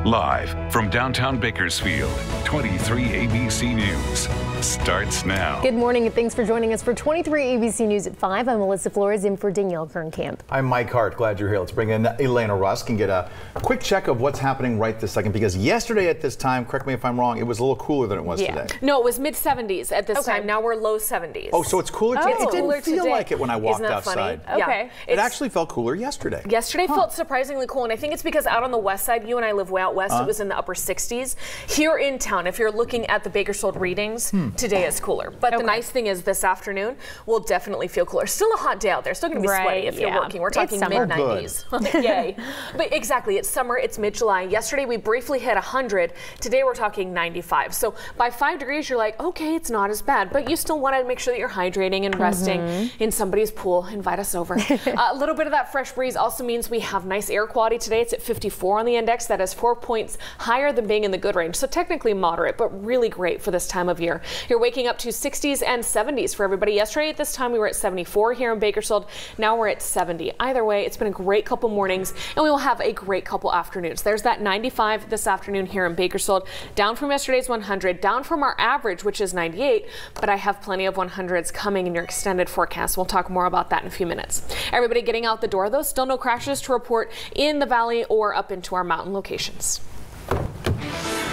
Live from downtown Bakersfield, 23 ABC News starts now. Good morning and thanks for joining us for 23 ABC News at 5. I'm Melissa Flores in for Danielle Kernkamp. I'm Mike Hart. Glad you're here. Let's bring in Elena Rusk and get a quick check of what's happening right this second, because yesterday at this time, correct me if I'm wrong, it was a little cooler than it was today. No, it was mid-70s at this time. Now we're low 70s. Oh, so it's cooler today? It's It didn't cooler feel today. like it when I walked Isn't that outside. Funny? Okay. It actually felt cooler yesterday. Yesterday felt surprisingly cool, and I think it's because out on the west side, you and I live way out west, it was in the upper 60s. Here in town, if you're looking at the Bakersfield readings, today is cooler. But the nice thing is this afternoon will definitely feel cooler. Still a hot day out there. Still going to be sweaty if you're working. We're talking mid-90s. Yay. But exactly, it's summer. It's mid-July. Yesterday we briefly hit 100. Today we're talking 95. So by 5 degrees, you're like, okay, it's not as bad. But you still want to make sure that you're hydrating and resting in somebody's pool. Invite us over. A little bit of that fresh breeze also means we have nice air quality today. It's at 54 on the index. That is 4 points higher than being in the good range. So technically moderate, but really great for this time of year. You're waking up to 60s and 70s for everybody. Yesterday at this time we were at 74 here in Bakersfield. Now we're at 70. Either way, it's been a great couple mornings and we will have a great couple afternoons. There's that 95 this afternoon here in Bakersfield, down from yesterday's 100, down from our average, which is 98, but I have plenty of 100s coming in your extended forecast. We'll talk more about that in a few minutes. Everybody getting out the door though, still no crashes to report in the valley or up into our mountain locations.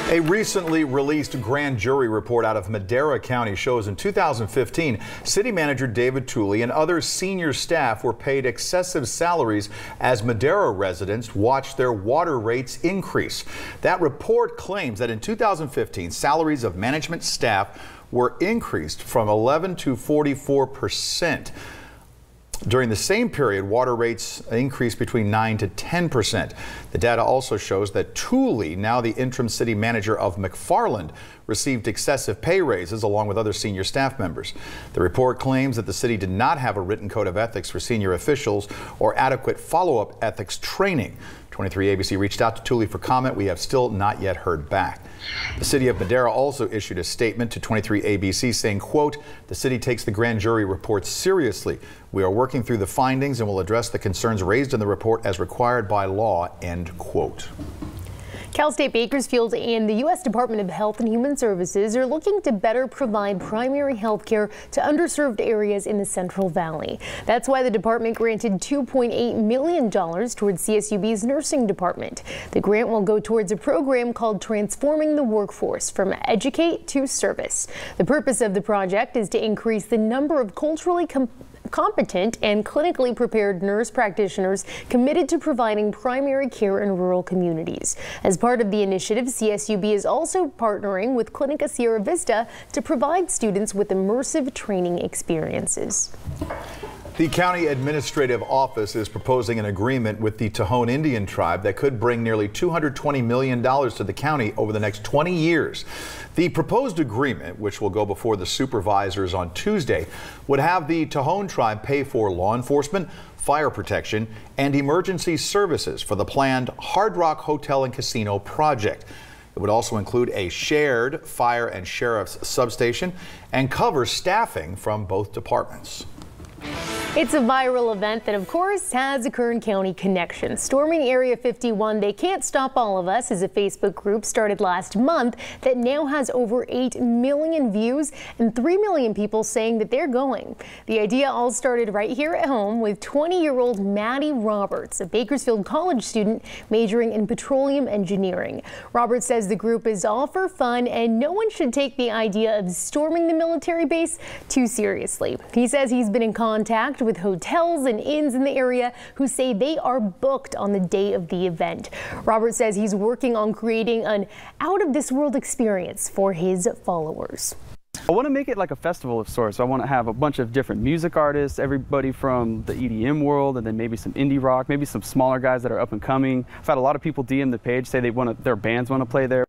A recently released grand jury report out of Madera County shows in 2015, City Manager David Tooley and other senior staff were paid excessive salaries as Madera residents watched their water rates increase. That report claims that in 2015, salaries of management staff were increased from 11 to 44%. During the same period, water rates increased between 9 to 10%. The data also shows that Tooley, now the interim city manager of McFarland, received excessive pay raises along with other senior staff members. The report claims that the city did not have a written code of ethics for senior officials or adequate follow-up ethics training. 23 ABC reached out to Tooley for comment. We have still not yet heard back. The city of Madera also issued a statement to 23 ABC saying, quote, "The city takes the grand jury report seriously. We are working through the findings and will address the concerns raised in the report as required by law," end quote. Cal State Bakersfield and the U.S. Department of Health and Human Services are looking to better provide primary health care to underserved areas in the Central Valley. That's why the department granted $2.8 million towards CSUB's nursing department. The grant will go towards a program called Transforming the Workforce from Educate to Service. The purpose of the project is to increase the number of culturally competent and clinically prepared nurse practitioners committed to providing primary care in rural communities. As part of the initiative, CSUB is also partnering with Clinica Sierra Vista to provide students with immersive training experiences. The county administrative office is proposing an agreement with the Tohono Indian tribe that could bring nearly $220 million to the county over the next 20 years. The proposed agreement, which will go before the supervisors on Tuesday, would have the Tohono tribe pay for law enforcement, fire protection, and emergency services for the planned Hard Rock Hotel and Casino project. It would also include a shared fire and sheriff's substation and cover staffing from both departments. It's a viral event that, of course, has a Kern County connection. Storming Area 51, They Can't Stop All of Us is a Facebook group started last month that now has over 8 million views and 3 million people saying that they're going. The idea all started right here at home with 20-year-old Maddie Roberts, a Bakersfield College student majoring in petroleum engineering. Roberts says the group is all for fun and no one should take the idea of storming the military base too seriously. He says he's been in contact with hotels and inns in the area who say they are booked on the day of the event. Robert says he's working on creating an out-of-this-world experience for his followers. I want to make it like a festival of sorts. I want to have a bunch of different music artists, everybody from the EDM world, and then maybe some indie rock, maybe some smaller guys that are up and coming. I've had a lot of people DM the page, say their bands want to play there.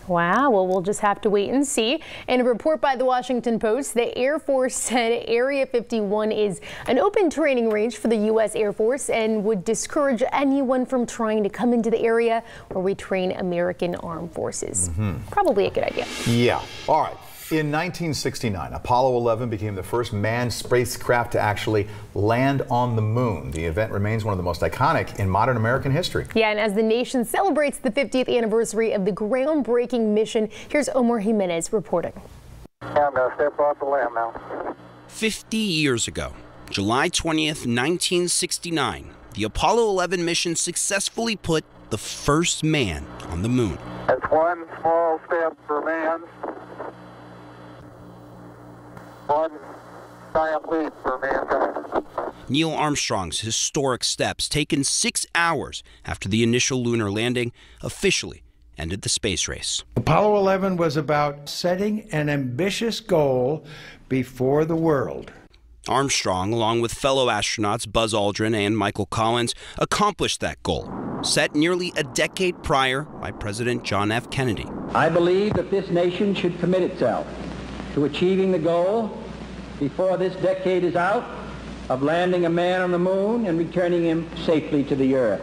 Wow, well, we'll just have to wait and see. In a report by the Washington Post, the Air Force said Area 51 is an open training range for the U.S. Air Force and would discourage anyone from trying to come into the area where we train American armed forces. Probably a good idea. Yeah. All right. In 1969, Apollo 11 became the first manned spacecraft to actually land on the moon. The event remains one of the most iconic in modern American history. Yeah, and as the nation celebrates the 50th anniversary of the groundbreaking mission, here's Omar Jimenez reporting. I'm going to step off the limb now. 50 years ago, July 20th, 1969, the Apollo 11 mission successfully put the first man on the moon. That's one small step for man, one giant leap for mankind. Neil Armstrong's historic steps, taken 6 hours after the initial lunar landing, officially ended the space race. Apollo 11 was about setting an ambitious goal before the world. Armstrong, along with fellow astronauts Buzz Aldrin and Michael Collins, accomplished that goal, set nearly a decade prior by President John F. Kennedy. I believe that this nation should commit itself to achieving the goal before this decade is out of landing a man on the moon and returning him safely to the Earth.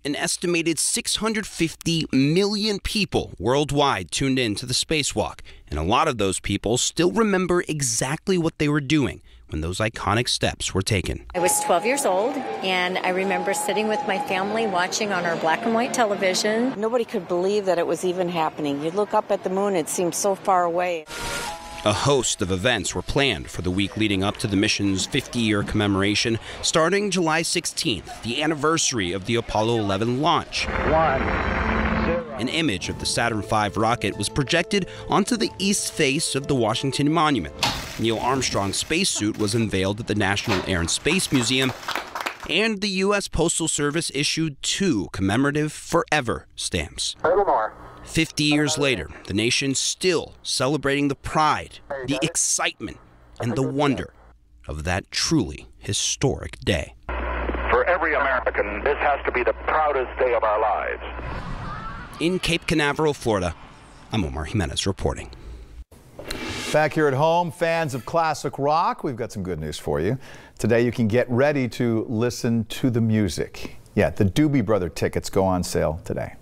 An estimated 650 million people worldwide tuned in to the spacewalk, and a lot of those people still remember exactly what they were doing when those iconic steps were taken. I was 12 years old, and I remember sitting with my family watching on our black and white television. Nobody could believe that it was even happening. You'd look up at the moon, it seemed so far away. A host of events were planned for the week leading up to the mission's 50-year commemoration, starting July 16th, the anniversary of the Apollo 11 launch. An image of the Saturn V rocket was projected onto the east face of the Washington Monument. Neil Armstrong's spacesuit was unveiled at the National Air and Space Museum, and the U.S. Postal Service issued 2 commemorative Forever stamps. A little more. 50 years later, the nation's still celebrating the pride, the excitement, and the wonder of that truly historic day. For every American, this has to be the proudest day of our lives. In Cape Canaveral, Florida, I'm Omar Jimenez reporting. Back here at home, fans of classic rock, we've got some good news for you. Today you can get ready to listen to the music. Yeah, the Doobie Brother tickets go on sale today.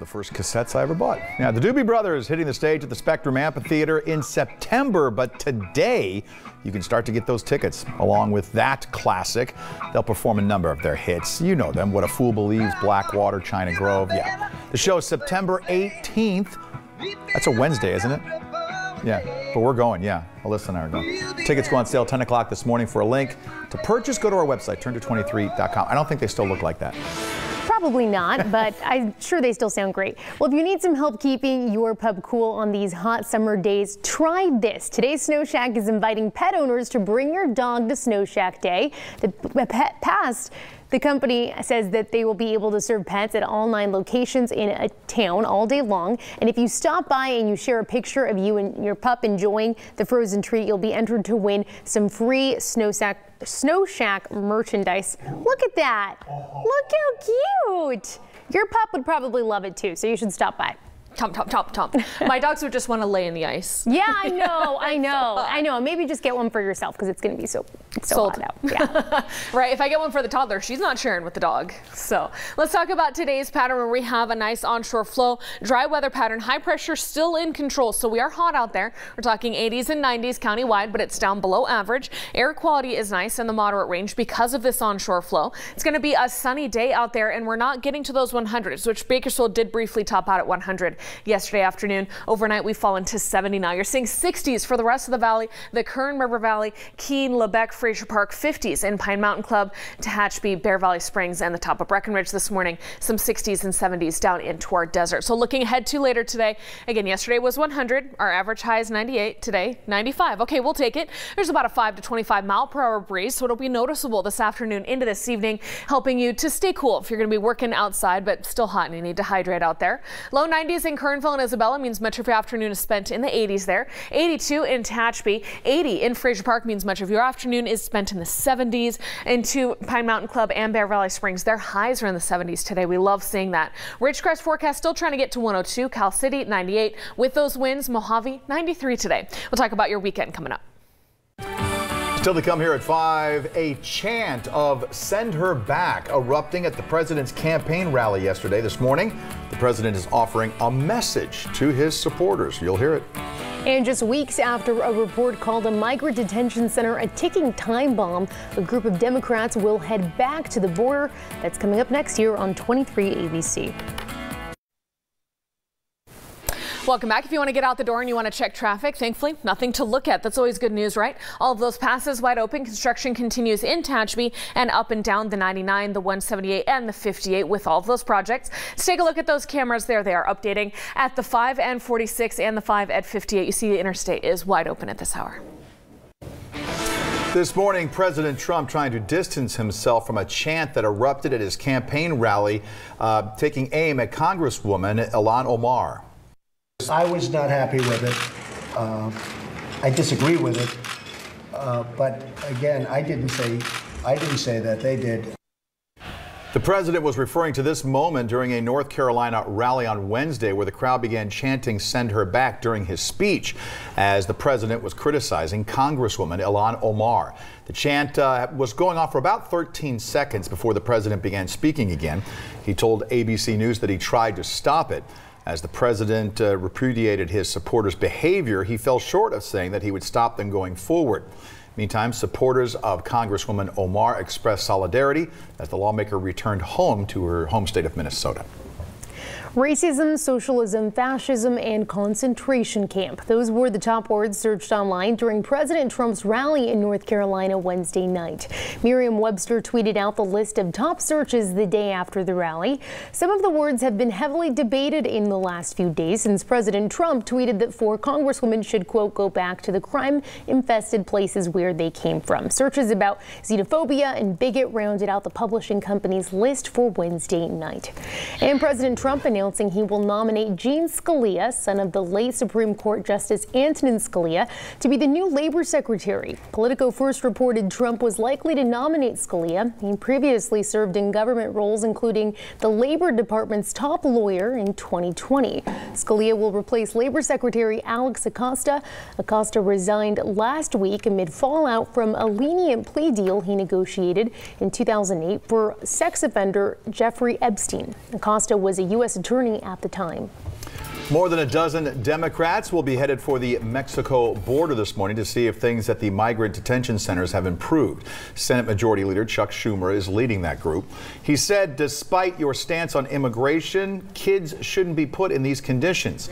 First cassettes I ever bought. Yeah, the Doobie Brothers hitting the stage at the Spectrum Amphitheater in September, but today you can start to get those tickets along with that classic. They'll perform a number of their hits. You know them, What a Fool Believes, Blackwater, China Grove. Yeah. The show is September 18th. That's a Wednesday, isn't it? Yeah, but we're going, yeah. Alyssa and I are going. Tickets go on sale 10 o'clock this morning. For a link to purchase, go to our website, turnto23.com. I don't think they still look like that. Probably not, but I'm sure they still sound great. Well, if you need some help keeping your pup cool on these hot summer days, try this. Today's Snow Shack is inviting pet owners to bring your dog to Snow Shack Day. The company says that they will be able to serve pets at all 9 locations in a town all day long. And if you stop by and you share a picture of you and your pup enjoying the frozen treat, you'll be entered to win some free Snow Shack merchandise. Look at that. Look how cute. Your pup would probably love it too, so you should stop by. Chomp, chomp, chomp, chomp. My dogs would just want to lay in the ice. Yeah, I know. Maybe just get one for yourself because it's going to be so hot out. Yeah. Right. If I get one for the toddler, she's not sharing with the dog. So let's talk about today's pattern where we have a nice onshore flow, dry weather pattern, high pressure still in control. So we are hot out there. We're talking 80s and 90s countywide, but it's down below average. Air quality is nice in the moderate range because of this onshore flow. It's going to be a sunny day out there, and we're not getting to those 100s, which Bakersfield did briefly top out at 100. Yesterday afternoon. Overnight, we've fallen to 70 now. You're seeing 60s for the rest of the valley, the Kern River Valley, Keene, Lebec, Fraser Park, 50s in Pine Mountain Club, Tehachapi, Bear Valley Springs, and the top of Breckenridge this morning. Some 60s and 70s down into our desert. So looking ahead to later today, again, yesterday was 100. Our average high is 98. Today, 95. Okay, we'll take it. There's about a 5 to 25 mile per hour breeze, so it'll be noticeable this afternoon into this evening, helping you to stay cool if you're going to be working outside, but still hot and you need to hydrate out there. Low 90s in in Kernville and Isabella means much of your afternoon is spent in the 80s there. 82 in Tehachapi. 80 in Fraser Park means much of your afternoon is spent in the 70s. Into Pine Mountain Club and Bear Valley Springs, their highs are in the 70s today. We love seeing that. Ridgecrest forecast still trying to get to 102. Cal City 98. With those winds, Mojave 93 today. We'll talk about your weekend coming up. Still to come here at 5, a chant of "Send Her Back" erupting at the president's campaign rally yesterday. This morning, the president is offering a message to his supporters. You'll hear it. And just weeks after a report called a migrant detention center a ticking time bomb, a group of Democrats will head back to the border. That's coming up next year on 23 ABC. Welcome back. If you want to get out the door and you want to check traffic, thankfully, nothing to look at. That's always good news, right? All of those passes wide open. Construction continues in Tehachapi and up and down the 99, the 178, and the 58 with all of those projects. Let's take a look at those cameras there. They are updating at the 5 and 46 and the 5 at 58. You see the interstate is wide open at this hour. This morning, President Trump trying to distance himself from a chant that erupted at his campaign rally, taking aim at Congresswoman Ilhan Omar. I was not happy with it. I disagree with it. But again, I didn't say that. They did. The president was referring to this moment during a North Carolina rally on Wednesday where the crowd began chanting "Send Her Back" during his speech as the president was criticizing Congresswoman Ilhan Omar. The chant was going off for about 13 seconds before the president began speaking again. He told ABC News that he tried to stop it. As the president repudiated his supporters' behavior, he fell short of saying that he would stop them going forward. Meantime, supporters of Congresswoman Omar expressed solidarity as the lawmaker returned home to her home state of Minnesota. Racism, socialism, fascism, and concentration camp. Those were the top words searched online during President Trump's rally in North Carolina Wednesday night. Merriam-Webster tweeted out the list of top searches the day after the rally. Some of the words have been heavily debated in the last few days since President Trump tweeted that 4 congresswomen should, quote, go back to the crime-infested places where they came from. Searches about xenophobia and bigot rounded out the publishing company's list for Wednesday night. And President Trump announcing he will nominate Gene Scalia, son of the late Supreme Court Justice Antonin Scalia, to be the new labor secretary. Politico first reported Trump was likely to nominate Scalia. He previously served in government roles, including the Labor Department's top lawyer in 2020. Scalia will replace Labor Secretary Alex Acosta. Acosta resigned last week amid fallout from a lenient plea deal he negotiated in 2008 for sex offender Jeffrey Epstein. Acosta was a U.S. attorney at the time. More than a dozen Democrats will be headed for the Mexico border this morning to see if things at the migrant detention centers have improved. Senate Majority Leader Chuck Schumer is leading that group. He said, despite your stance on immigration, kids shouldn't be put in these conditions.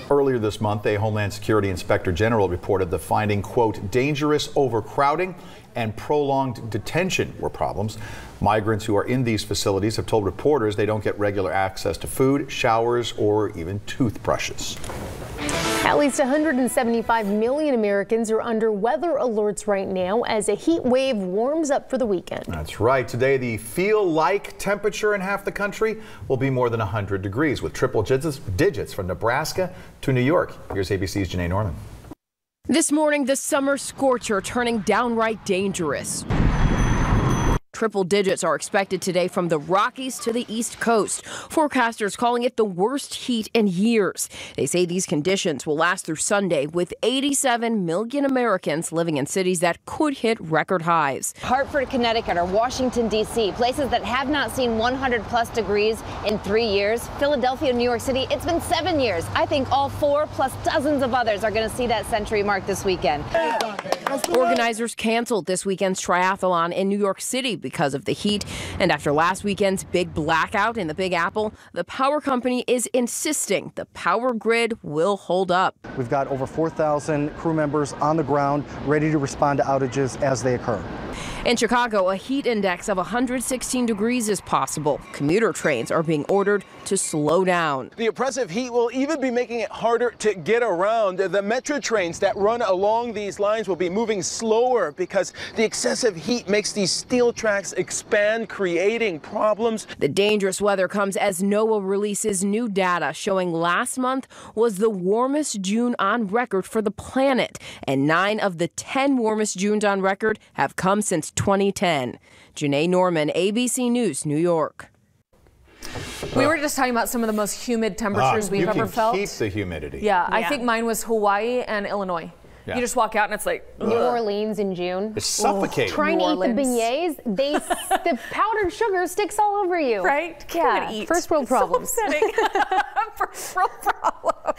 Earlier this month, a Homeland Security Inspector General reported the finding, quote, dangerous overcrowding and prolonged detention were problems. Migrants who are in these facilities have told reporters they don't get regular access to food, showers, or even toothbrushes. At least 175 million Americans are under weather alerts right now as a heat wave warms up for the weekend. That's right. Today, the feel-like temperature in half the country will be more than 100 degrees with triple digits from Nebraska to New York. Here's ABC's Janae Norman. This morning, the summer scorcher turning downright dangerous. Triple digits are expected today from the Rockies to the East Coast. Forecasters calling it the worst heat in years. They say these conditions will last through Sunday with 87 million Americans living in cities that could hit record highs. Hartford, Connecticut, or Washington, D.C., places that have not seen 100-plus degrees in 3 years. Philadelphia, New York City, it's been 7 years. I think all 4 plus dozens of others are going to see that century mark this weekend. Organizers canceled this weekend's triathlon in New York City because of the heat. And after last weekend's big blackout in the Big Apple, the power company is insisting the power grid will hold up. We've got over 4,000 crew members on the ground ready to respond to outages as they occur. In Chicago, a heat index of 116 degrees is possible. Commuter trains are being ordered to slow down. The oppressive heat will even be making it harder to get around. The metro trains that run along these lines will be moving slower because the excessive heat makes these steel tracks expand, creating problems. The dangerous weather comes as NOAA releases new data showing last month was the warmest June on record for the planet, and 9 of the 10 warmest Junes on record have come since 2010. Janae Norman, ABC News, New York. We were just talking about some of the most humid temperatures we've ever felt. Keep the humidity. Yeah, I think mine was Hawaii and Illinois. Yeah. You just walk out and it's like New Orleans in June. It's suffocating. Trying to eat the beignets, the powdered sugar sticks all over you. Right? Yeah. Eat. First world problems. So upsetting. First world problems.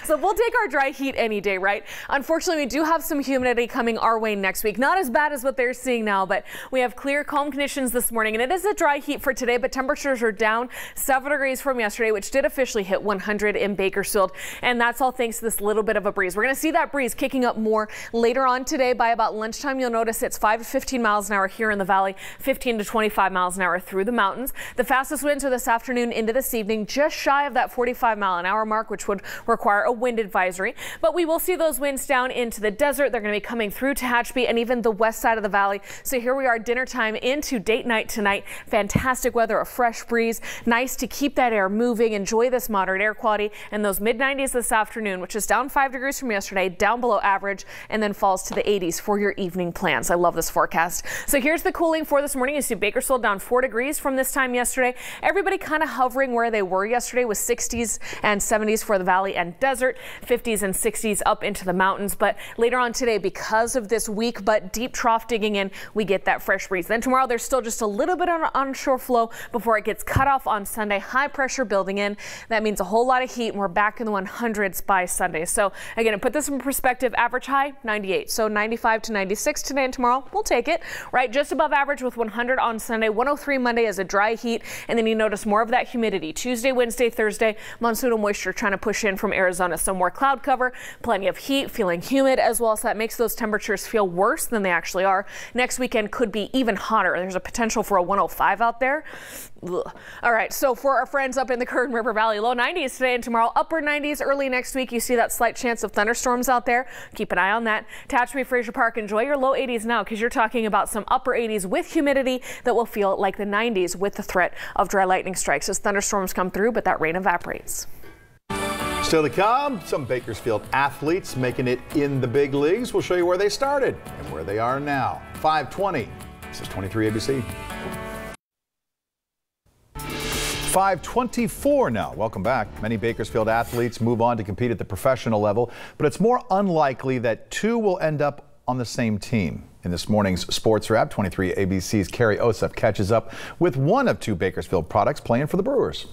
So we'll take our dry heat any day, right? Unfortunately, we do have some humidity coming our way next week. Not as bad as what they're seeing now, but we have clear, calm conditions this morning. And it is a dry heat for today, but temperatures are down 7 degrees from yesterday, which did officially hit 100 in Bakersfield. And that's all thanks to this little bit of a breeze. We're going to see that breeze kicking up more later on today. By about lunchtime, you'll notice it's 5 to 15 miles an hour here in the valley, 15 to 25 miles an hour through the mountains. The fastest winds are this afternoon into this evening, just shy of that 45-mile-an-hour mark, which would require a wind advisory. But we will see those winds down into the desert. They're going to be coming through Tehachapi and even the west side of the valley. So here we are, dinner time into date night tonight. Fantastic weather, a fresh breeze. Nice to keep that air moving. Enjoy this moderate air quality and those mid-90s this afternoon, which is down 5 degrees from yesterday, down below average, and then falls to the 80s for your evening plans. I love this forecast. So here's the cooling for this morning. You see Bakersfield down 4 degrees from this time yesterday. Everybody kind of hovering where they were yesterday with 60s and 70s for the valley and desert, 50s and 60s up into the mountains. But later on today, because of this weak but deep trough digging in, we get that fresh breeze. Then tomorrow, there's still just a little bit on onshore flow before it gets cut off on Sunday. High pressure building in. That means a whole lot of heat, and we're back in the 100s by Sunday. So again, to put this in perspective, average high 98. So 95 to 96 today and tomorrow. We'll take it, right? Just above average with 100 on Sunday. 103 Monday is a dry heat. And then you notice more of that humidity. Tuesday, Wednesday, Thursday, monsoonal moisture trying to push in from Arizona. So more cloud cover, plenty of heat, feeling humid as well. So that makes those temperatures feel worse than they actually are. Next weekend could be even hotter. There's a potential for a 105 out there. Ugh. All right, so for our friends up in the Kern River Valley, low 90s today and tomorrow, upper 90s early next week. You see that slight chance of thunderstorms out there. Keep an eye on that. Tehachapi, Fraser Park, enjoy your low 80s now because you're talking about some upper 80s with humidity that will feel like the 90s with the threat of dry lightning strikes as thunderstorms come through, but that rain evaporates. Still to come, some Bakersfield athletes making it in the big leagues. We'll show you where they started and where they are now. 5:20. This is 23 ABC. 5:24 now. Welcome back. Many Bakersfield athletes move on to compete at the professional level, but it's more unlikely that two will end up on the same team. In this morning's Sports Wrap, 23 ABC's Carrie Osef catches up with one of two Bakersfield products playing for the Brewers.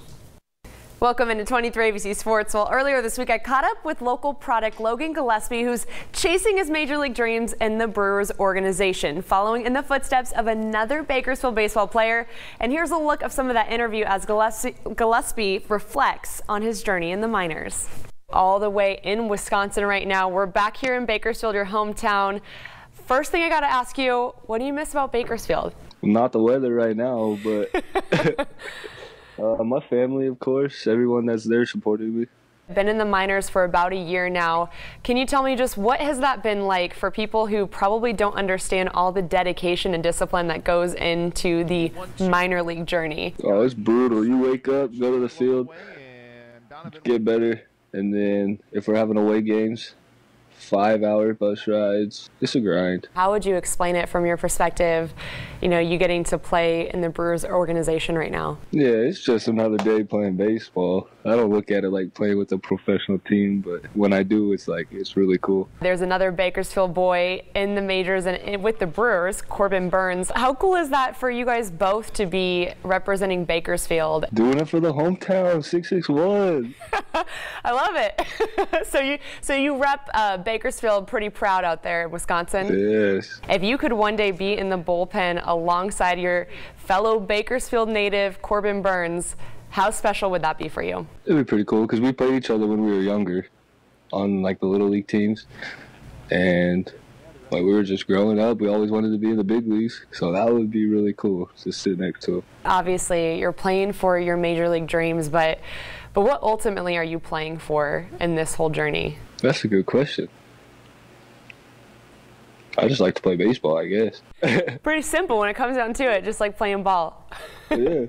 Welcome into 23 ABC Sports. Well, earlier this week, I caught up with local product Logan Gillespie, who's chasing his major league dreams in the Brewers organization, following in the footsteps of another Bakersfield baseball player. And here's a look of some of that interview as Gillespie reflects on his journey in the minors. All the way in Wisconsin right now. We're back here in Bakersfield, your hometown. First thing I got to ask you, what do you miss about Bakersfield? Not the weather right now, but my family, of course, everyone that's there supported me. Been in the minors for about a year now. Can you tell me just what has that been like for people who probably don't understand all the dedication and discipline that goes into the minor league journey? Oh, it's brutal. You wake up, go to the field, get better, and then if we're having away games, 5-hour bus rides. It's a grind. How would you explain it from your perspective, you know, you getting to play in the Brewers organization right now? Yeah, it's just another day playing baseball. I don't look at it like playing with a professional team, but when I do, it's like, it's really cool. There's another Bakersfield boy in the majors and with the Brewers, Corbin Burns. How cool is that for you guys both to be representing Bakersfield? Doing it for the hometown, 661. I love it. So you rep Bakersfield pretty proud out there in Wisconsin? Yes. If you could one day be in the bullpen alongside your fellow Bakersfield native Corbin Burns, how special would that be for you? It'd be pretty cool because we played each other when we were younger on like the little league teams, and Like, we were just growing up. We always wanted to be in the big leagues. So that would be really cool to sit next to him. Obviously, you're playing for your major league dreams, but what ultimately are you playing for in this whole journey? That's a good question. I just like to play baseball, I guess. Pretty simple when it comes down to it, just like playing ball. Yeah.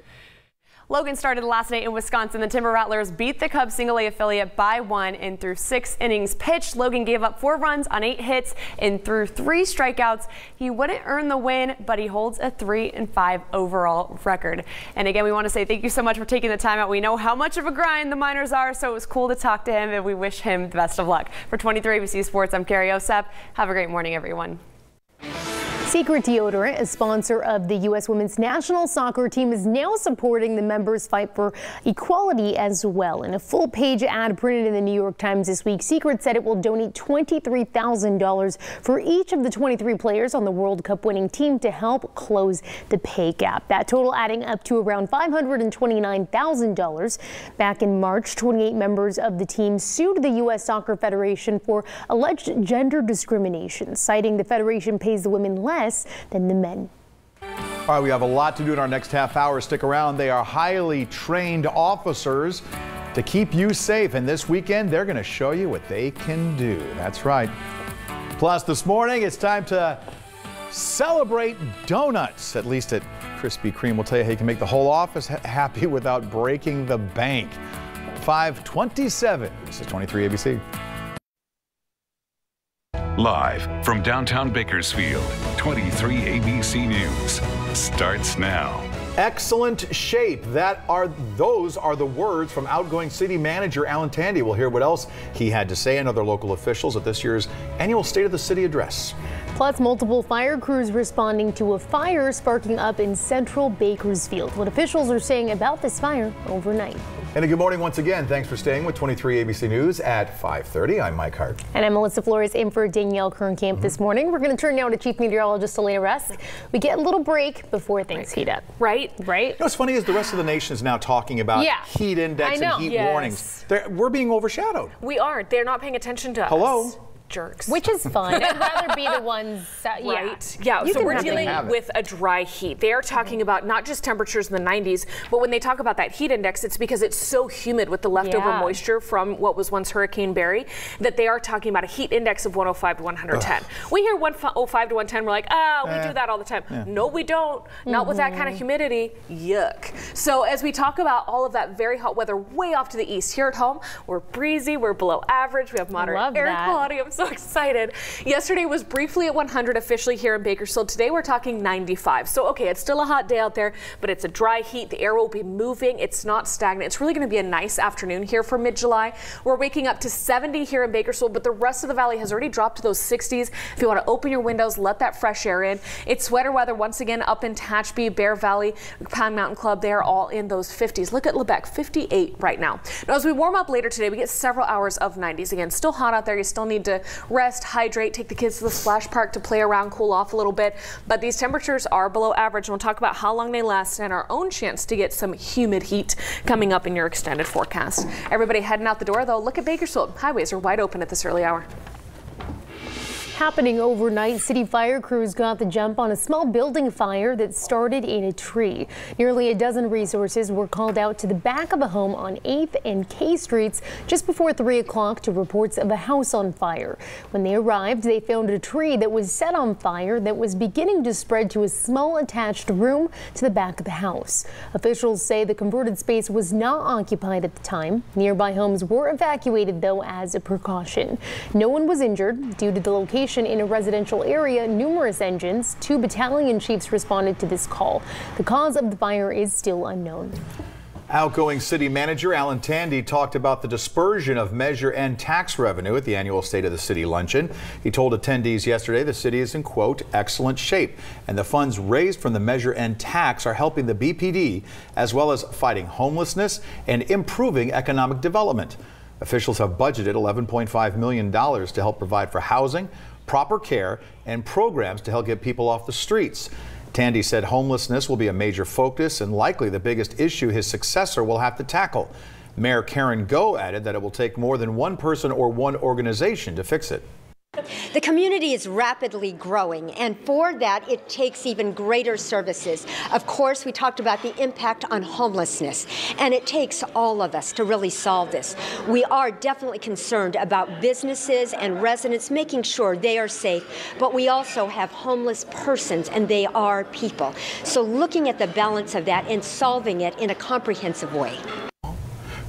Logan started last night in Wisconsin. The Timber Rattlers beat the Cubs single-A affiliate by 1 and through 6 innings pitched. Logan gave up 4 runs on 8 hits and threw 3 strikeouts. He wouldn't earn the win, but he holds a 3-5 overall record. And again, we want to say thank you so much for taking the time out. We know how much of a grind the minors are, so it was cool to talk to him, and we wish him the best of luck. For 23 ABC Sports, I'm Carrie Osep. Have a great morning, everyone. Secret Deodorant, a sponsor of the U.S. women's national soccer team, is now supporting the members' fight for equality as well. In a full-page ad printed in the New York Times this week, Secret said it will donate $23,000 for each of the 23 players on the World Cup winning team to help close the pay gap. That total adding up to around $529,000. Back in March, 28 members of the team sued the U.S. Soccer Federation for alleged gender discrimination, citing the federation pays the women less than the men. All right, we have a lot to do in our next half hour. Stick around. They are highly trained officers to keep you safe. And this weekend, they're going to show you what they can do. That's right. Plus, this morning, it's time to celebrate donuts. At least at Krispy Kreme, we'll tell you how you can make the whole office happy without breaking the bank. 5:27. This is 23 ABC. Live from downtown Bakersfield, 23 ABC News starts now. Excellent shape. Those are the words from outgoing city manager Alan Tandy. We'll hear what else he had to say and other local officials at this year's annual State of the City address. Plus, multiple fire crews responding to a fire sparking up in central Bakersfield. What officials are saying about this fire overnight. And a good morning once again. Thanks for staying with 23 ABC News at 5:30. I'm Mike Hart. And I'm Melissa Flores in for Danielle Kernkamp this morning. We're going to turn now to Chief Meteorologist Elena Rusk. We get a little break before things heat up. Right? You know what's funny is the rest of the nation is now talking about heat index and heat warnings. We're being overshadowed. We are. They're not paying attention to us. Hello? Jerks. Which is fun. I'd rather be the ones that, Yeah, so we're dealing with a dry heat. They are talking about not just temperatures in the 90s, but when they talk about that heat index, it's because it's so humid with the leftover moisture from what was once Hurricane Barry that they are talking about a heat index of 105 to 110. We hear 105 to 110, we're like, we do that all the time. No, we don't. Not with that kind of humidity. Yuck. So as we talk about all of that very hot weather way off to the east, here at home, we're breezy, we're below average, we have moderate air quality. I'm so excited. Yesterday was briefly at 100 officially here in Bakersfield. Today we're talking 95. So okay, it's still a hot day out there, but it's a dry heat. The air will be moving. It's not stagnant. It's really going to be a nice afternoon here for mid-July. We're waking up to 70 here in Bakersfield, but the rest of the valley has already dropped to those 60s. If you want to open your windows, let that fresh air in. It's sweater weather once again up in Tehachapi, Bear Valley, Pine Mountain Club. They are all in those 50s. Look at Lebec, 58 right now. Now as we warm up later today, we get several hours of 90s. Again, still hot out there. You still need to rest, hydrate, take the kids to the splash park to play around, cool off a little bit. But these temperatures are below average. And we'll talk about how long they last and our own chance to get some humid heat coming up in your extended forecast. Everybody heading out the door, though, look at Bakersfield. Highways are wide open at this early hour. Happening overnight, city fire crews got the jump on a small building fire that started in a tree. Nearly a dozen resources were called out to the back of a home on 8th and K Streets just before 3 o'clock to reports of a house on fire. When they arrived, they found a tree that was set on fire that was beginning to spread to a small attached room to the back of the house. Officials say the converted space was not occupied at the time. Nearby homes were evacuated, though, as a precaution. No one was injured due to the location in a residential area. Numerous engines, 2 battalion chiefs responded to this call. The cause of the fire is still unknown. Outgoing city manager Alan Tandy talked about the dispersion of Measure N tax revenue at the annual State of the City luncheon. He told attendees yesterday the city is in, quote, excellent shape, and the funds raised from the Measure N tax are helping the BPD as well as fighting homelessness and improving economic development. Officials have budgeted $11.5 million to help provide for housing, proper care, and programs to help get people off the streets. Tandy said homelessness will be a major focus and likely the biggest issue his successor will have to tackle. Mayor Karen Go added that it will take more than one person or one organization to fix it. The community is rapidly growing, and for that, it takes even greater services. Of course, we talked about the impact on homelessness, and it takes all of us to really solve this. We are definitely concerned about businesses and residents making sure they are safe, but we also have homeless persons, and they are people. So looking at the balance of that and solving it in a comprehensive way.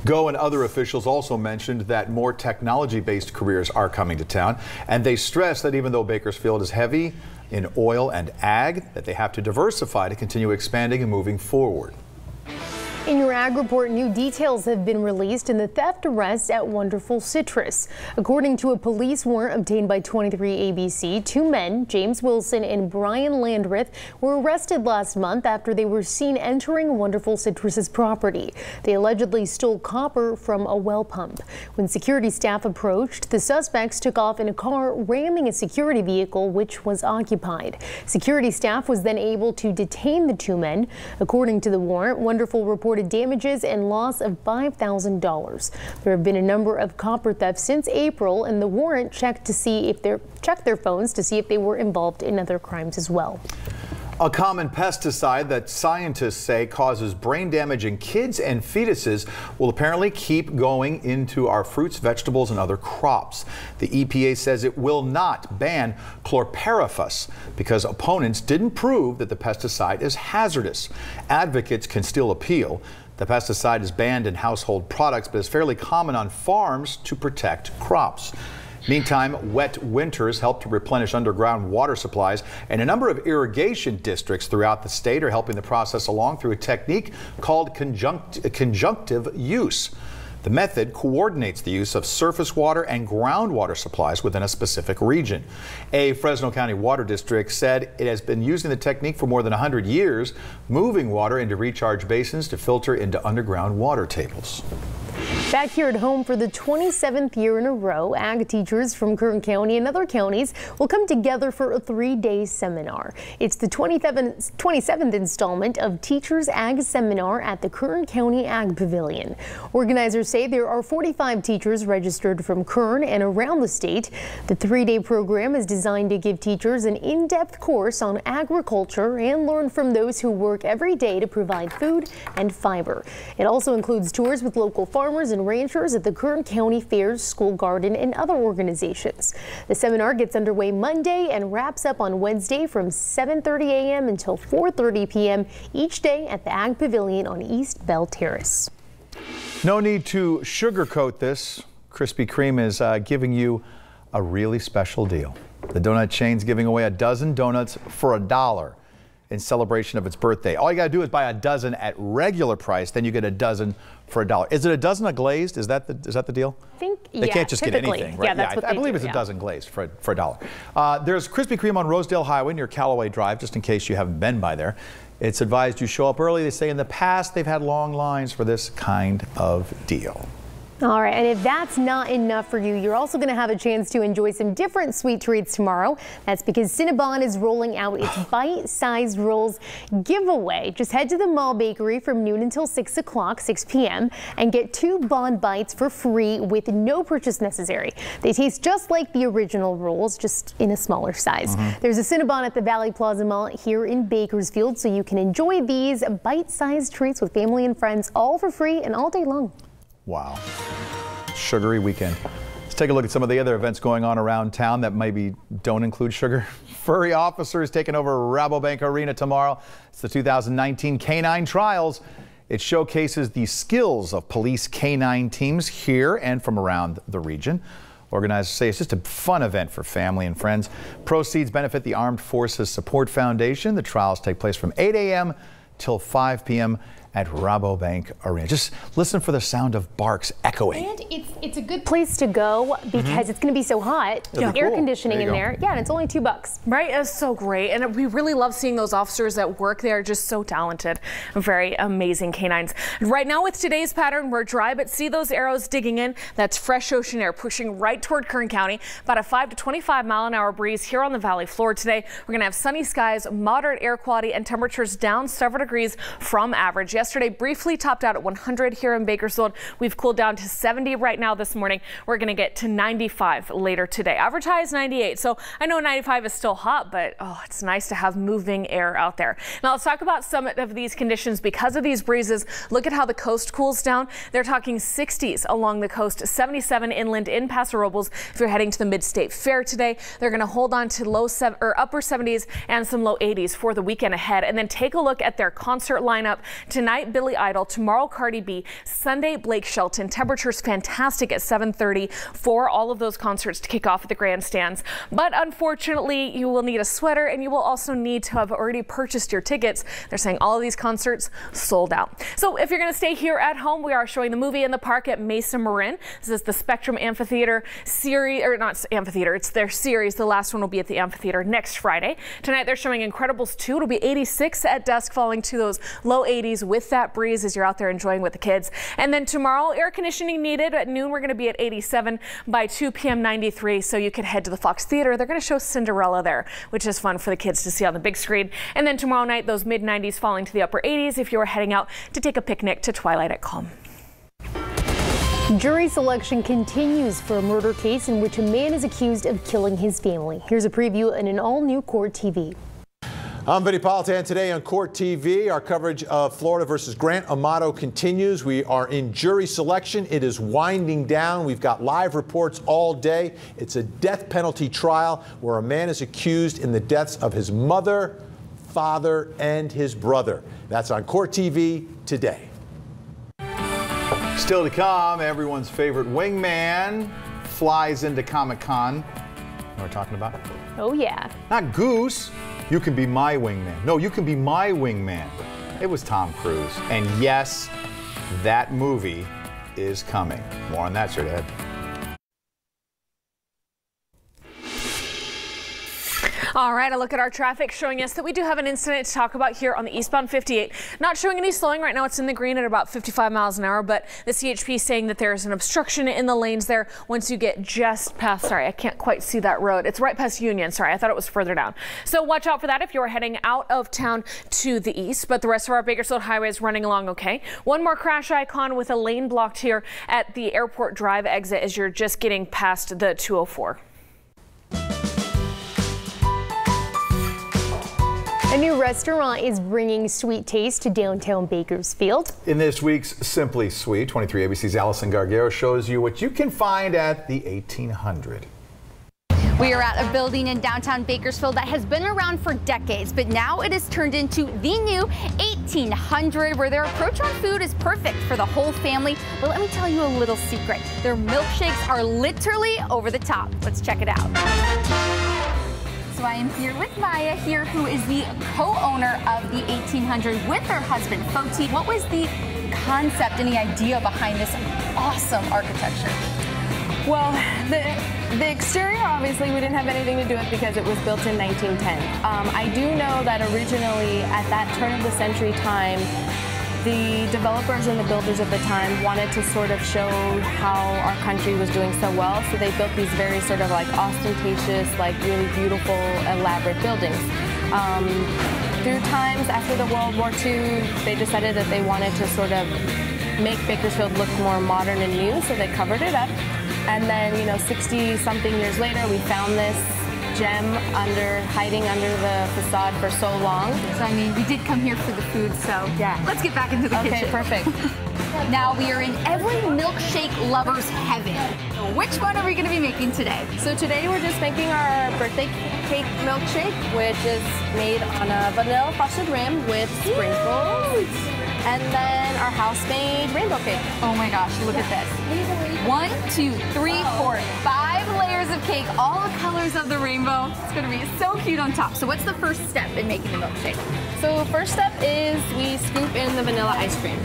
Go and other officials also mentioned that more technology-based careers are coming to town, and they stress that even though Bakersfield is heavy in oil and ag, that they have to diversify to continue expanding and moving forward. In your Ag Report, new details have been released in the theft arrest at Wonderful Citrus. According to a police warrant obtained by 23 ABC, two men, James Wilson and Brian Landreth, were arrested last month after they were seen entering Wonderful Citrus's property. They allegedly stole copper from a well pump. When security staff approached, the suspects took off in a car, ramming a security vehicle which was occupied. Security staff was then able to detain the two men. According to the warrant, Wonderful reported damages and loss of $5,000. There have been a number of copper thefts since April, and the warrant checked their phones to see if they were involved in other crimes as well. A common pesticide that scientists say causes brain damage in kids and fetuses will apparently keep going into our fruits, vegetables, and other crops. The EPA says it will not ban chlorpyrifos because opponents didn't prove that the pesticide is hazardous. Advocates can still appeal. The pesticide is banned in household products, but is fairly common on farms to protect crops. Meantime, wet winters help to replenish underground water supplies, and a number of irrigation districts throughout the state are helping the process along through a technique called conjunctive use. The method coordinates the use of surface water and groundwater supplies within a specific region. A Fresno County water district said it has been using the technique for more than 100 years, moving water into recharge basins to filter into underground water tables. Back here at home for the 27th year in a row, ag teachers from Kern County and other counties will come together for a 3-day seminar. It's the 27th installment of Teachers Ag Seminar at the Kern County Ag Pavilion. Organizers say there are 45 teachers registered from Kern and around the state. The 3-day program is designed to give teachers an in-depth course on agriculture and learn from those who work every day to provide food and fiber. It also includes tours with local farmers and ranchers at the Kern County Fairs, School Garden, and other organizations. The seminar gets underway Monday and wraps up on Wednesday from 7:30 a.m. until 4:30 p.m. each day at the Ag Pavilion on East Bell Terrace. No need to sugarcoat this. Krispy Kreme is giving you a really special deal. The donut chain's giving away a dozen donuts for $1 in celebration of its birthday. All you got to do is buy a dozen at regular price, then you get a dozen for $1. Is it a dozen of glazed? Is that the deal? I think, they can't just get anything, right? Yeah, that's what I believe it's a dozen glazed for $1. There's Krispy Kreme on Rosedale Highway near Callaway Drive, just in case you haven't been by there. It's advised you show up early. They say in the past they've had long lines for this kind of deal. All right, and if that's not enough for you, you're also going to have a chance to enjoy some different sweet treats tomorrow. That's because Cinnabon is rolling out its bite-sized rolls giveaway. Just head to the Mall Bakery from noon until 6 p.m. and get 2 Bon Bites for free with no purchase necessary. They taste just like the original rolls, just in a smaller size. There's a Cinnabon at the Valley Plaza Mall here in Bakersfield, so you can enjoy these bite-sized treats with family and friends all for free and all day long. Wow. Sugary weekend. Let's take a look at some of the other events going on around town that maybe don't include sugar. Furry officers taking over Rabobank Arena tomorrow. It's the 2019 Canine Trials. It showcases the skills of police canine teams here and from around the region. Organizers say it's just a fun event for family and friends. Proceeds benefit the Armed Forces Support Foundation. The trials take place from 8 a.m. till 5 p.m. at Rabobank Arena. Just listen for the sound of barks echoing. And it's a good place to go because it's going to be so hot. Air conditioning in there. Yeah, and it's only $2. Right? It's so great. And we really love seeing those officers that work there. Just so talented. Very amazing canines. Right now with today's pattern, we're dry, but see those arrows digging in? That's fresh ocean air pushing right toward Kern County. About a 5 to 25 mile-an-hour breeze here on the valley floor today. We're going to have sunny skies, moderate air quality, and temperatures down several degrees from average. yesterday briefly topped out at 100 here in Bakersfield. We've cooled down to 70 right now this morning. We're going to get to 95 later today. Average high is 98. So I know 95 is still hot, but it's nice to have moving air out there. Now let's talk about some of these conditions because of these breezes. Look at how the coast cools down. They're talking 60s along the coast, 77 inland in Paso Robles. If you're heading to the Mid-State Fair today, they're going to hold on to upper 70s and some low 80s for the weekend ahead. And then take a look at their concert lineup. Tonight, Billy Idol. Tomorrow, Cardi B. Sunday, Blake Shelton. Temperatures fantastic at 7:30 for all of those concerts to kick off at the grandstands. But unfortunately, you will need a sweater and you will also need to have already purchased your tickets. They're saying all of these concerts sold out. So if you're going to stay here at home, we are showing the movie in the park at Mesa Marin. This is the Spectrum Amphitheater series, or not amphitheater, it's their series. The last one will be at the amphitheater next Friday. Tonight they're showing Incredibles 2. It'll be 86 at dusk, falling to those low 80s with that breeze as you're out there enjoying with the kids. And then tomorrow, air conditioning needed. At noon, we're going to be at 87. By 2 p.m., 93. So you could head to the Fox Theater. They're going to show Cinderella there, which is fun for the kids to see on the big screen. And then tomorrow night, those mid-90s falling to the upper 80s if you are heading out to take a picnic to Twilight at Calm. Jury selection continues for a murder case in which a man is accused of killing his family. Here's a preview in an all-new Court TV. I'm Vinny Politan. Today on Court TV, our coverage of Florida versus Grant Amato continues. We are in jury selection. It is winding down. We've got live reports all day. It's a death penalty trial where a man is accused in the deaths of his mother, father, and his brother. That's on Court TV today. Still to come, everyone's favorite wingman flies into Comic-Con. You know what we're talking about? Oh, yeah. Not Goose. You can be my wingman. No, you can be my wingman. It was Tom Cruise. And yes, that movie is coming. More on that straight ahead. All right, a look at our traffic showing us that we do have an incident to talk about here on the eastbound 58. Not showing any slowing right now. It's in the green at about 55 miles an hour, but the CHP is saying that there's an obstruction in the lanes there once you get just past, sorry, I can't quite see that road. It's right past Union. Sorry, I thought it was further down. So watch out for that if you're heading out of town to the east, but the rest of our Bakersfield highway is running along okay. One more crash icon with a lane blocked here at the Airport Drive exit as you're just getting past the 204. A new restaurant is bringing sweet taste to downtown Bakersfield. In this week's Simply Sweet, 23 ABC's Allison Gargaro shows you what you can find at the 1800. We are at a building in downtown Bakersfield that has been around for decades, but now it has turned into the new 1800, where their approach on food is perfect for the whole family. But let me tell you a little secret. Their milkshakes are literally over the top. Let's check it out. So I am here with Maya here, who is the co-owner of the 1800 with her husband, Foti. What was the concept and the idea behind this awesome architecture? Well, the exterior, obviously, we didn't have anything to do with because it was built in 1910. I do know that originally, at that turn of the century time, the developers and the builders of the time wanted to sort of show how our country was doing so well, so they built these very sort of like ostentatious, like really beautiful, elaborate buildings. Through times after the World War II, they decided that they wanted to sort of make Bakersfield look more modern and new, so they covered it up. And then, 60-something years later, we found this gem hiding under the facade for so long. So, I mean, we did come here for the food, so yeah. Let's get back into the kitchen. Okay, perfect. Now we are in every milkshake lover's heaven. Which one are we going to be making today? So today we're just making our birthday cake milkshake, which is made on a vanilla frosted rim with sprinkles. And then our house-made rainbow cake. Oh my gosh, look at this. 1, 2, 3, 4, 5 layers of cake, all the colors of the rainbow. It's gonna be so cute on top. So what's the first step in making the milkshake? So first step is we scoop in the vanilla ice cream.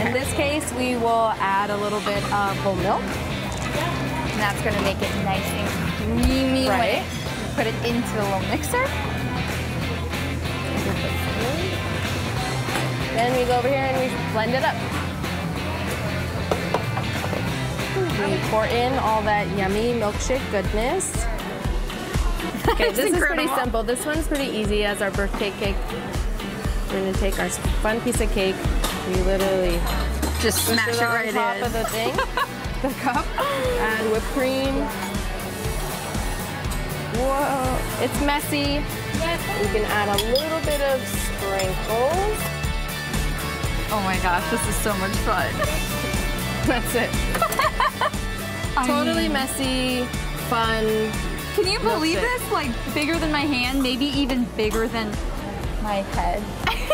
In this case, we will add a little bit of whole milk. And that's gonna make it nice and creamy. Right. Put it into the little mixer. Then we go over here and we blend it up. We pour in all that yummy milkshake goodness. Okay, this is pretty simple. This one's pretty easy as our birthday cake. We're gonna take our fun piece of cake, You literally just smash it right in. On top of the thing, the cup, and whipped cream. Whoa, it's messy. You can add a little bit of sprinkles. Oh my gosh, this is so much fun. That's it. Totally messy, fun. Can you believe this? Like bigger than my hand, maybe even bigger than my head.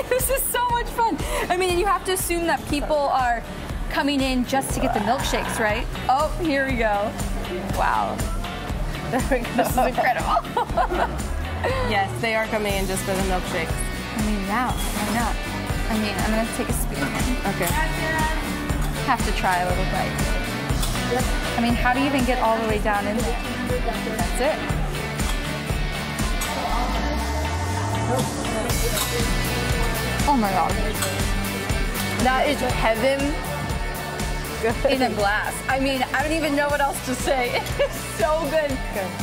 This is so much fun. I mean, you have to assume that people are coming in just to get the milkshakes, right? Oh, here we go. Wow. This is incredible. Yes, they are coming in just for the milkshakes. I mean, yeah, why not? I mean, I'm gonna take a spoon. Okay. Have to try a little bite. I mean, how do you even get all the way down in there? That's it. Oh my God. That is heaven in a glass. I mean, I don't even know what else to say. It's so good.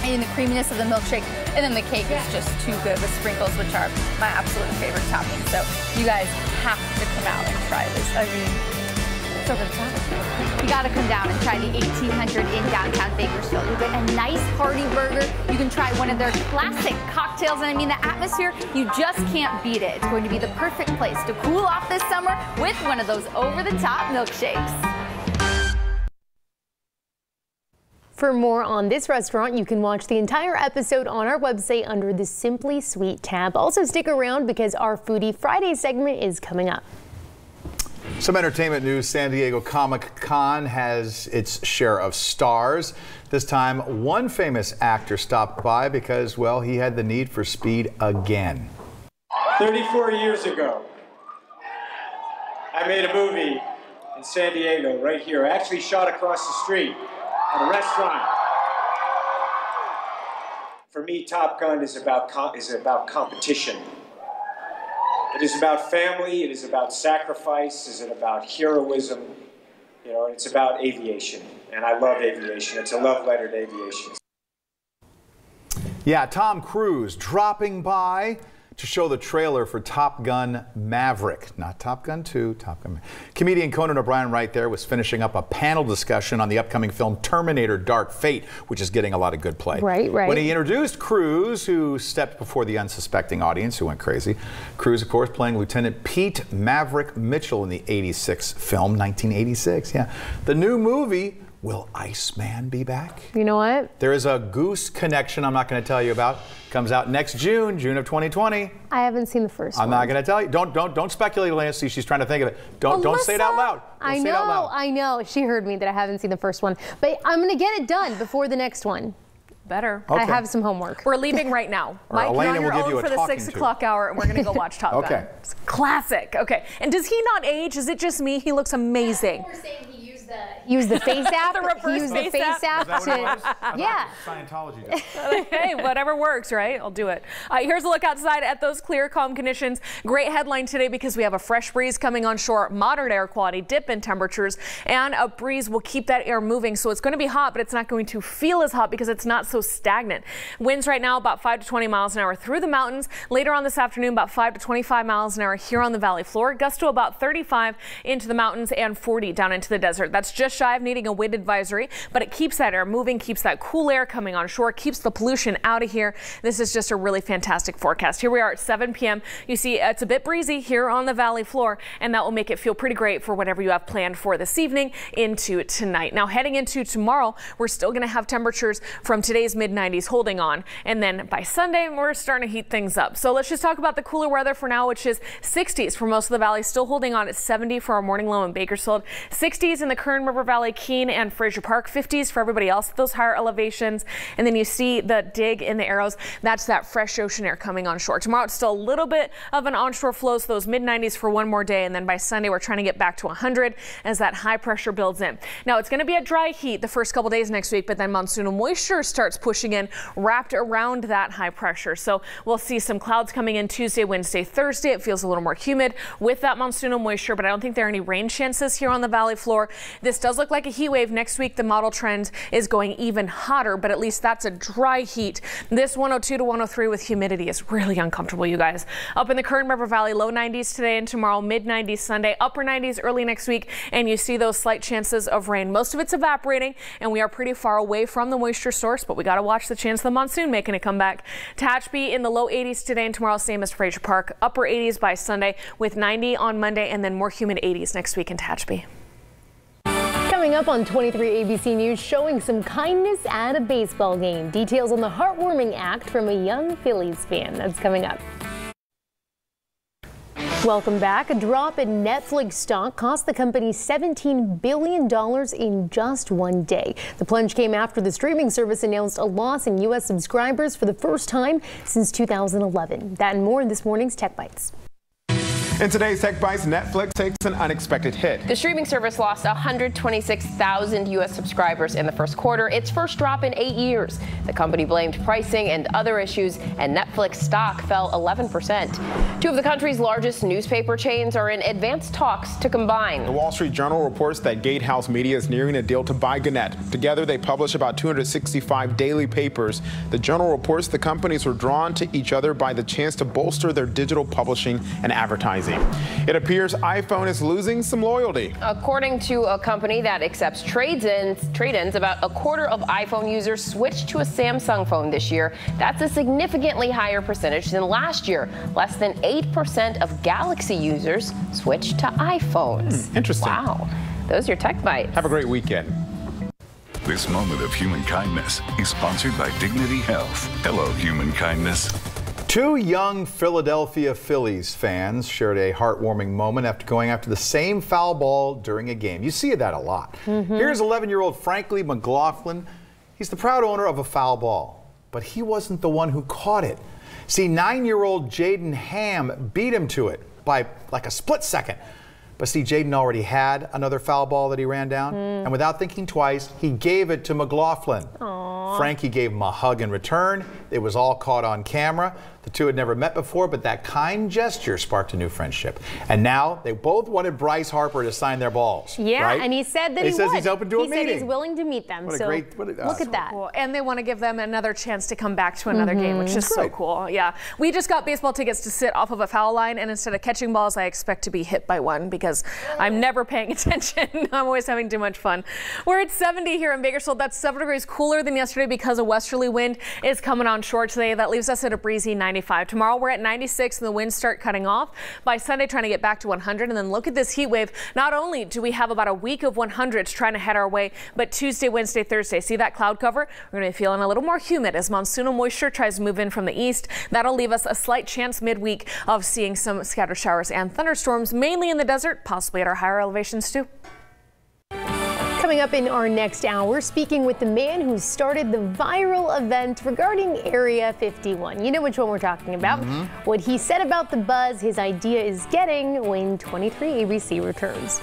And the creaminess of the milkshake, and then the cake is just too good with sprinkles, which are my absolute favorite topping. So you guys have to come out and try this. I mean, it's over the top. You gotta come down and try the 1800 in downtown Bakersfield. You get a nice hearty burger. You can try one of their classic cocktails. And I mean, the atmosphere, you just can't beat it. It's going to be the perfect place to cool off this summer with one of those over-the-top milkshakes. For more on this restaurant, you can watch the entire episode on our website under the Simply Sweet tab. Also stick around because our Foodie Friday segment is coming up. Some entertainment news. San Diego Comic-Con has its share of stars. This time, one famous actor stopped by because, well, he had the need for speed again. 34 years ago, I made a movie in San Diego, right here. I actually shot across the street at a restaurant. For me, Top Gun is about competition. It is about family, it is about sacrifice, it is about heroism, you know, and it's about aviation. And I love aviation. It's a love letter to aviation. Yeah, Tom Cruise dropping by to show the trailer for Top Gun Maverick. Not Top Gun 2, Top Gun Maverick. Comedian Conan O'Brien right there was finishing up a panel discussion on the upcoming film Terminator Dark Fate, which is getting a lot of good play. Right. When he introduced Cruise, who stepped before the unsuspecting audience who went crazy. Cruise, of course, playing Lieutenant Pete Maverick Mitchell in the 86 film, 1986. Yeah. The new movie, will Iceman be back? You know what? There is a Goose connection I'm not going to tell you about. Comes out next June of 2020. I haven't seen the first one. I'm not going to tell you. Don't speculate, Lancy. She's trying to think of it. Don't say it out loud. I know. She heard me that I haven't seen the first one. But I'm going to get it done before the next one. Better. Okay. I have some homework. We're leaving right now. Mike, you're on your own for the 6 o'clock hour, and we're going to go watch Top Gun. Okay. It's classic. Okay. And does he not age? Is it just me? He looks amazing. He used the face app. He used the face app to, yeah. Scientology does. Hey, whatever works, right? I'll do it. Here's a look outside at those clear, calm conditions. Great headline today because we have a fresh breeze coming on shore, moderate air quality, dip in temperatures, and a breeze will keep that air moving. So it's going to be hot, but it's not going to feel as hot because it's not so stagnant. Winds right now about 5 to 20 miles an hour through the mountains. Later on this afternoon, about 5 to 25 miles an hour here on the valley floor. Gusts to about 35 into the mountains and 40 down into the desert. That's just shy of needing a wind advisory, but it keeps that air moving, keeps that cool air coming on shore, keeps the pollution out of here. This is just a really fantastic forecast. Here we are at 7 p.m. You see it's a bit breezy here on the valley floor, and that will make it feel pretty great for whatever you have planned for this evening into tonight. Now heading into tomorrow, we're still going to have temperatures from today's mid-90s holding on, and then by Sunday we're starting to heat things up. So let's just talk about the cooler weather for now, which is 60s for most of the valley, still holding on at 70 for our morning low in Bakersfield, 60s in the Kern River Valley, Keene and Fraser Park, 50s for everybody else at those higher elevations. And then you see the dig in the arrows. That's that fresh ocean air coming on shore. Tomorrow it's still a little bit of an onshore flow, so those mid-90s for one more day. And then by Sunday we're trying to get back to 100 as that high pressure builds in. Now it's going to be a dry heat the first couple days next week, but then monsoonal moisture starts pushing in wrapped around that high pressure. So we'll see some clouds coming in Tuesday, Wednesday, Thursday. It feels a little more humid with that monsoonal moisture, but I don't think there are any rain chances here on the valley floor. This does does look like a heat wave. Next week, the model trend is going even hotter, but at least that's a dry heat. This 102 to 103 with humidity is really uncomfortable, you guys. Up in the Kern River Valley, low 90s today and tomorrow, mid 90s Sunday, upper 90s early next week, and you see those slight chances of rain. Most of it's evaporating, and we are pretty far away from the moisture source, but we got to watch the chance of the monsoon making a comeback. Tehachapi in the low 80s today and tomorrow, same as Fraser Park, upper 80s by Sunday with 90 on Monday, and then more humid 80s next week in Tehachapi. Coming up on 23 ABC News, showing some kindness at a baseball game. Details on the heartwarming act from a young Phillies fan. That's coming up. Welcome back. A drop in Netflix stock cost the company $17 billion in just one day. The plunge came after the streaming service announced a loss in U.S. subscribers for the first time since 2011. That and more in this morning's Tech Bites. In today's Tech Bites, Netflix takes an unexpected hit. The streaming service lost 126,000 U.S. subscribers in the first quarter, its first drop in 8 years. The company blamed pricing and other issues, and Netflix stock fell 11%. Two of the country's largest newspaper chains are in advanced talks to combine. The Wall Street Journal reports that Gatehouse Media is nearing a deal to buy Gannett. Together, they publish about 265 daily papers. The Journal reports the companies were drawn to each other by the chance to bolster their digital publishing and advertising. It appears iPhone is losing some loyalty. According to a company that accepts trade-ins, about a quarter of iPhone users switched to a Samsung phone this year. That's a significantly higher percentage than last year. Less than 8% of Galaxy users switched to iPhones. Interesting. Wow. Those are your Tech Bites. Have a great weekend. This moment of human kindness is sponsored by Dignity Health. Hello, human kindness. Two young Philadelphia Phillies fans shared a heartwarming moment after going after the same foul ball during a game. You see that a lot. Here's 11-year-old Franklin McLaughlin. He's the proud owner of a foul ball, but he wasn't the one who caught it. See, 9-year-old Jaden Ham beat him to it by like a split second. But see, Jaden already had another foul ball that he ran down, and without thinking twice, he gave it to McLaughlin. Frankie gave him a hug in return. It was all caught on camera. The two had never met before, but that kind gesture sparked a new friendship. And now they both wanted Bryce Harper to sign their balls. Yeah, right? And he said that he says would. he's open to a meeting. He said he's willing to meet them. What a great, look at that. Cool. And they want to give them another chance to come back to another game, which is so cool. Yeah, we just got baseball tickets to sit off of a foul line, and instead of catching balls, I expect to be hit by one because I'm never paying attention. I'm always having too much fun. We're at 70 here in Bakersfield. That's 7 degrees cooler than yesterday because a westerly wind is coming on shore today. That leaves us at a breezy 95. Tomorrow we're at 96 and the winds start cutting off. By Sunday, trying to get back to 100. And then look at this heat wave. Not only do we have about a week of 100s trying to head our way, but Tuesday, Wednesday, Thursday. See that cloud cover? We're going to be feeling a little more humid as monsoonal moisture tries to move in from the east. That'll leave us a slight chance midweek of seeing some scattered showers and thunderstorms, mainly in the desert, possibly at our higher elevations too. Coming up in our next hour, speaking with the man who started the viral event regarding Area 51. You know which one we're talking about. What he said about the buzz his idea is getting when 23 ABC returns.